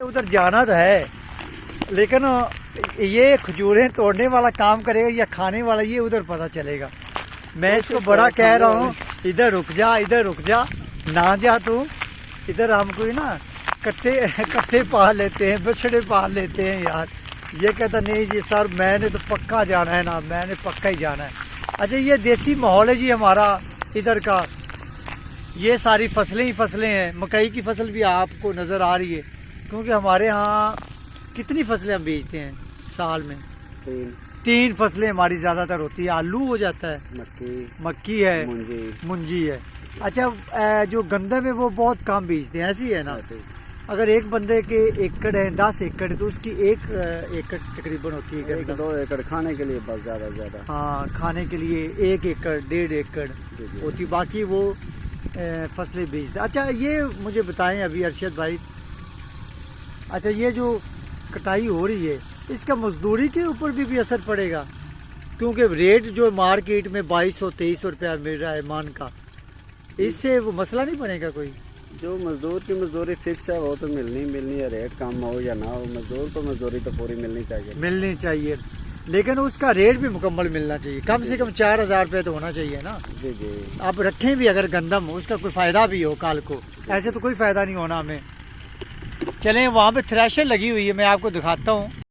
उधर जाना तो है, लेकिन ये खजूरें तोड़ने वाला काम करेगा या खाने वाला, ये उधर पता चलेगा। मैं इसको बड़ा कह रहा हूँ, इधर रुक जा, इधर रुक जा, ना जा तू इधर। हमको ही ना कट्टे पाल लेते हैं, बछड़े पाल लेते हैं यार। ये कहता नहीं जी सर मैंने तो पक्का जाना है ना, मैंने पक्का ही जाना है। अच्छा ये देसी माहौल है जी हमारा इधर का। ये सारी फसलें ही फसलें हैं। मकई की फसल भी आपको नज़र आ रही है, क्योंकि हमारे यहाँ कितनी फसलें हम बेचते हैं साल में? तीन फसलें हमारी ज़्यादातर होती है। आलू हो जाता है, मक्की है, मुंजी है। अच्छा जो गंदम है वो बहुत कम बेचते हैं, ऐसी है ना? अगर एक बंदे के एकड़ है 10 एकड़ तो उसकी एक एकड़ तकरीबन होती है, 1-2 एकड़ खाने के लिए बस, ज़्यादा। हाँ खाने के लिए 1 एकड़ 1.5 एकड़ होती, बाकी वो फसलें बेचते। अच्छा ये मुझे बताएं अभी अरशद भाई, अच्छा ये जो कटाई हो रही है इसका मजदूरी के ऊपर भी असर पड़ेगा? क्योंकि रेट जो मार्केट में 2200-2300 रुपया मिल रहा है मान का, इससे वो मसला नहीं बनेगा कोई? जो मजदूर की मजदूरी फिक्स है वो तो मिलनी है, रेट कम हो या ना हो, मजदूर को मजदूरी तो पूरी मिलनी चाहिए। लेकिन उसका रेट भी मुकम्मल मिलना चाहिए, कम से कम 4000 रुपये तो होना चाहिए ना जी। आप रखें भी अगर गंदम, उसका कोई फ़ायदा भी हो कल को, ऐसे तो कोई फ़ायदा नहीं होना हमें। चलें वहाँ पे थ्रेशर लगी हुई है, मैं आपको दिखाता हूँ।